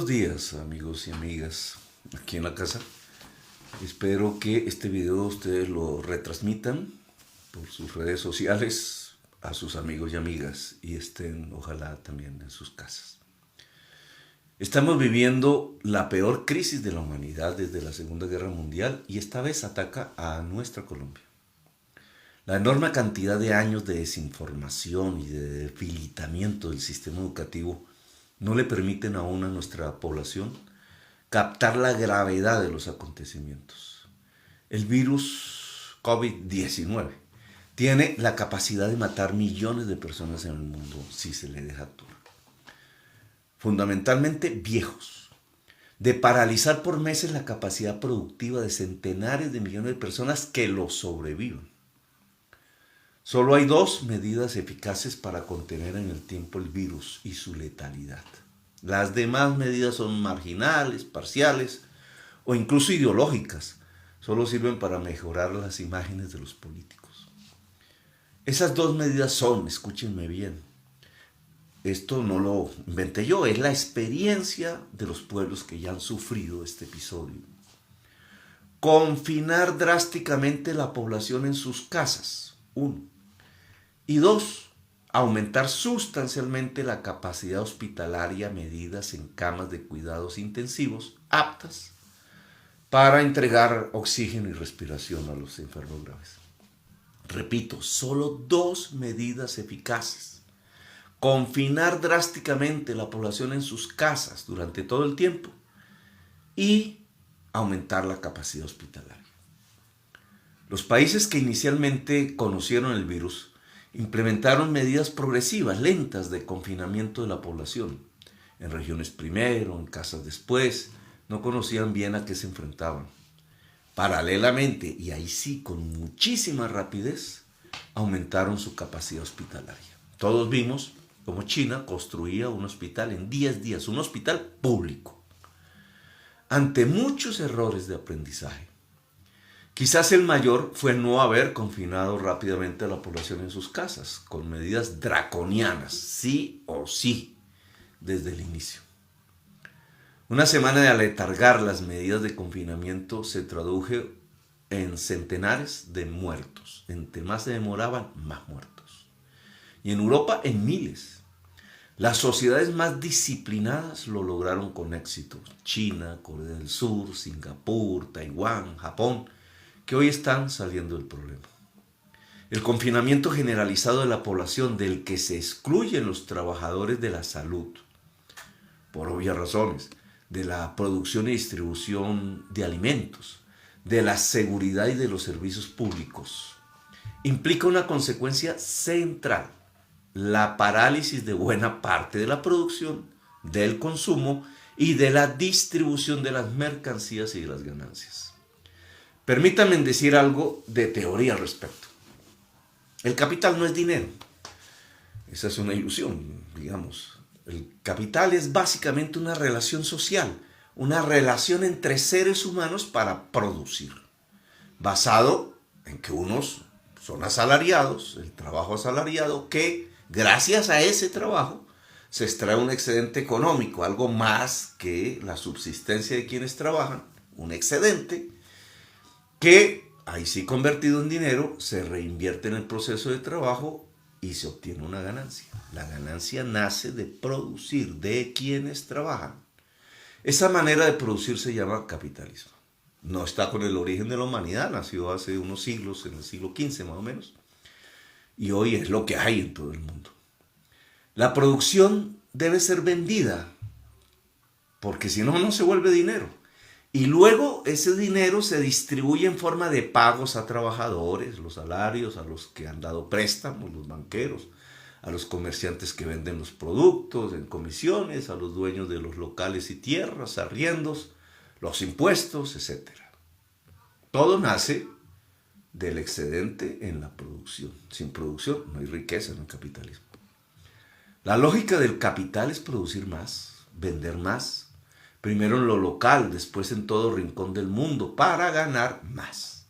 Buenos días, amigos y amigas aquí en la casa. Espero que este video ustedes lo retransmitan por sus redes sociales a sus amigos y amigas y estén ojalá también en sus casas. Estamos viviendo la peor crisis de la humanidad desde la Segunda Guerra Mundial y esta vez ataca a nuestra Colombia. La enorme cantidad de años de desinformación y de debilitamiento del sistema educativo no le permiten aún a nuestra población captar la gravedad de los acontecimientos. El virus COVID-19 tiene la capacidad de matar millones de personas en el mundo si se le deja actuar. Fundamentalmente viejos, de paralizar por meses la capacidad productiva de centenares de millones de personas que lo sobrevivan. Solo hay dos medidas eficaces para contener en el tiempo el virus y su letalidad. Las demás medidas son marginales, parciales o incluso ideológicas. Solo sirven para mejorar las imágenes de los políticos. Esas dos medidas son, escúchenme bien, esto no lo inventé yo, es la experiencia de los pueblos que ya han sufrido este episodio. Confinar drásticamente la población en sus casas, uno. Y dos, aumentar sustancialmente la capacidad hospitalaria, medidas en camas de cuidados intensivos aptas para entregar oxígeno y respiración a los enfermos graves. Repito, solo dos medidas eficaces. Confinar drásticamente la población en sus casas durante todo el tiempo y aumentar la capacidad hospitalaria. Los países que inicialmente conocieron el virus implementaron medidas progresivas, lentas de confinamiento de la población. En regiones primero, en casas después, no conocían bien a qué se enfrentaban. Paralelamente, y ahí sí con muchísima rapidez, aumentaron su capacidad hospitalaria. Todos vimos cómo China construía un hospital en 10 días, un hospital público. Ante muchos errores de aprendizaje, quizás el mayor fue no haber confinado rápidamente a la población en sus casas, con medidas draconianas, sí o sí, desde el inicio. Una semana de aletargar las medidas de confinamiento se tradujo en centenares de muertos. Entre más se demoraban, más muertos. Y en Europa, en miles. Las sociedades más disciplinadas lo lograron con éxito. China, Corea del Sur, Singapur, Taiwán, Japón, que hoy están saliendo del problema. El confinamiento generalizado de la población, del que se excluyen los trabajadores de la salud, por obvias razones, de la producción y distribución de alimentos, de la seguridad y de los servicios públicos, implica una consecuencia central: la parálisis de buena parte de la producción, del consumo y de la distribución de las mercancías y de las ganancias. Permítanme decir algo de teoría al respecto. El capital no es dinero. Esa es una ilusión, digamos. El capital es básicamente una relación social, una relación entre seres humanos para producir, basado en que unos son asalariados, el trabajo asalariado, que gracias a ese trabajo se extrae un excedente económico, algo más que la subsistencia de quienes trabajan, un excedente que, ahí sí convertido en dinero, se reinvierte en el proceso de trabajo y se obtiene una ganancia. La ganancia nace de producir, de quienes trabajan. Esa manera de producir se llama capitalismo. No está con el origen de la humanidad, nació hace unos siglos, en el siglo XV más o menos, y hoy es lo que hay en todo el mundo. La producción debe ser vendida, porque si no, no se vuelve dinero. Y luego ese dinero se distribuye en forma de pagos a trabajadores, los salarios, a los que han dado préstamos, los banqueros, a los comerciantes que venden los productos, en comisiones, a los dueños de los locales y tierras, arriendos, los impuestos, etc. Todo nace del excedente en la producción. Sin producción no hay riqueza en el capitalismo. La lógica del capital es producir más, vender más, primero en lo local, después en todo rincón del mundo, para ganar más.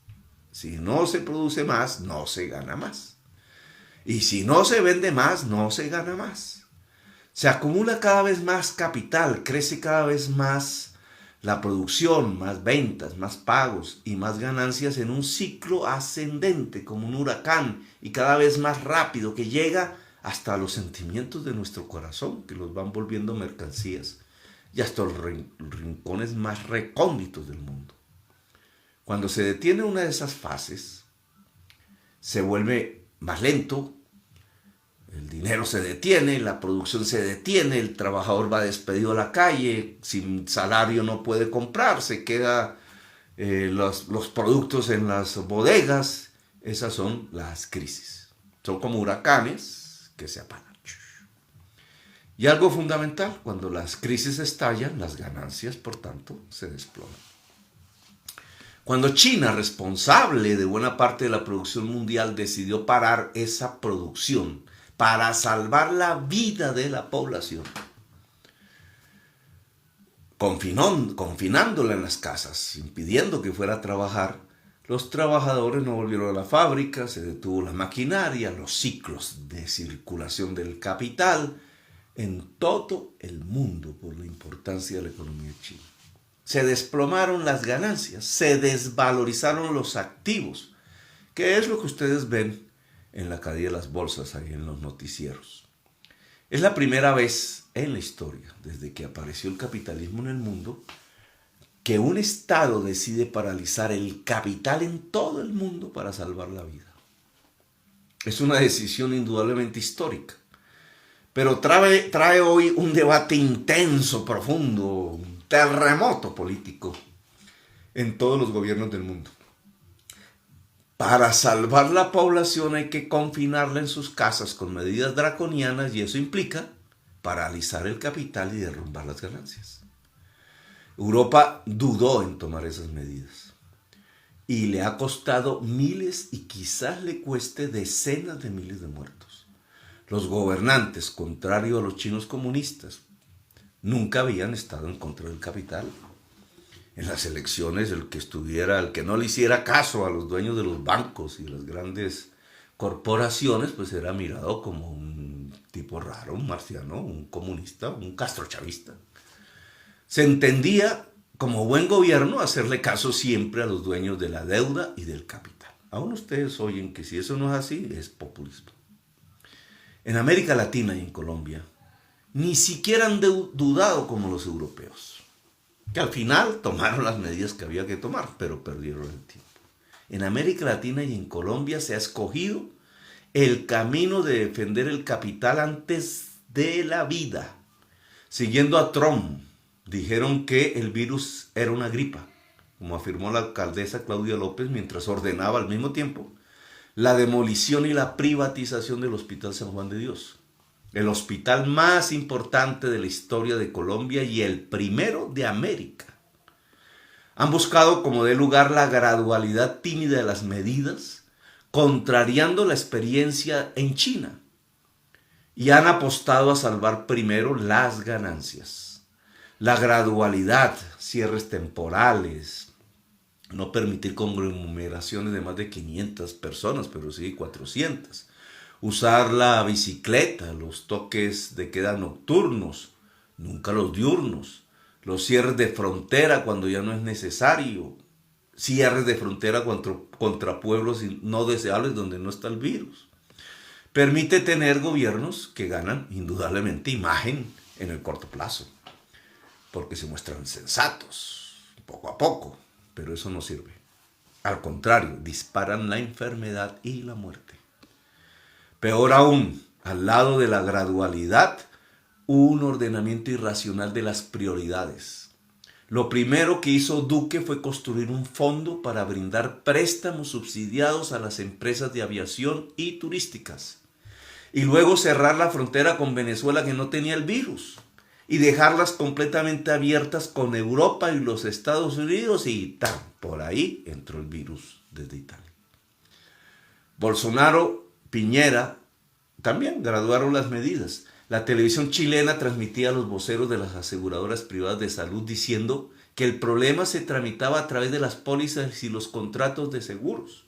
Si no se produce más, no se gana más. Y si no se vende más, no se gana más. Se acumula cada vez más capital, crece cada vez más la producción, más ventas, más pagos y más ganancias en un ciclo ascendente como un huracán y cada vez más rápido que llega hasta los sentimientos de nuestro corazón, que los van volviendo mercancías y hasta los rincones más recónditos del mundo. Cuando se detiene una de esas fases, se vuelve más lento, el dinero se detiene, la producción se detiene, el trabajador va despedido a la calle, sin salario no puede comprar, se queda los productos en las bodegas. Esas son las crisis. Son como huracanes que se apagan. Y algo fundamental, cuando las crisis estallan, las ganancias, por tanto, se desploman. Cuando China, responsable de buena parte de la producción mundial, decidió parar esa producción para salvar la vida de la población, confinándola en las casas, impidiendo que fuera a trabajar, los trabajadores no volvieron a la fábrica, se detuvo la maquinaria, los ciclos de circulación del capital en todo el mundo por la importancia de la economía china. Se desplomaron las ganancias, se desvalorizaron los activos, que es lo que ustedes ven en la caída de las bolsas, ahí en los noticieros. Es la primera vez en la historia, desde que apareció el capitalismo en el mundo, que un Estado decide paralizar el capital en todo el mundo para salvar la vida. Es una decisión indudablemente histórica, pero trae hoy un debate intenso, profundo, un terremoto político en todos los gobiernos del mundo. Para salvar la población hay que confinarla en sus casas con medidas draconianas y eso implica paralizar el capital y derrumbar las ganancias. Europa dudó en tomar esas medidas y le ha costado miles y quizás le cueste decenas de miles de muertos. Los gobernantes, contrario a los chinos comunistas, nunca habían estado en contra del capital. En las elecciones, el que no le hiciera caso a los dueños de los bancos y las grandes corporaciones, pues era mirado como un tipo raro, un marciano, un comunista, un castrochavista. Se entendía como buen gobierno hacerle caso siempre a los dueños de la deuda y del capital. Aún ustedes oyen que si eso no es así, es populismo. En América Latina y en Colombia, ni siquiera han dudado como los europeos, que al final tomaron las medidas que había que tomar, pero perdieron el tiempo. En América Latina y en Colombia se ha escogido el camino de defender el capital antes de la vida. Siguiendo a Trump, dijeron que el virus era una gripa, como afirmó la alcaldesa Claudia López mientras ordenaba al mismo tiempo la demolición y la privatización del Hospital San Juan de Dios, el hospital más importante de la historia de Colombia y el primero de América. Han buscado como dé lugar la gradualidad tímida de las medidas, contrariando la experiencia en China, y han apostado a salvar primero las ganancias. La gradualidad, cierres temporales, no permitir conglomeraciones de más de 500 personas, pero sí 400. Usar la bicicleta, los toques de queda nocturnos, nunca los diurnos. Los cierres de frontera cuando ya no es necesario. Cierres de frontera contra pueblos no deseables donde no está el virus. Permite tener gobiernos que ganan indudablemente imagen en el corto plazo, porque se muestran sensatos, poco a poco, pero eso no sirve. Al contrario, disparan la enfermedad y la muerte. Peor aún, al lado de la gradualidad, un ordenamiento irracional de las prioridades. Lo primero que hizo Duque fue construir un fondo para brindar préstamos subsidiados a las empresas de aviación y turísticas. Y luego cerrar la frontera con Venezuela que no tenía el virus. Y dejarlas completamente abiertas con Europa y los Estados Unidos y ¡tan! Por ahí entró el virus desde Italia. Bolsonaro, Piñera, también graduaron las medidas. La televisión chilena transmitía a los voceros de las aseguradoras privadas de salud diciendo que el problema se tramitaba a través de las pólizas y los contratos de seguros.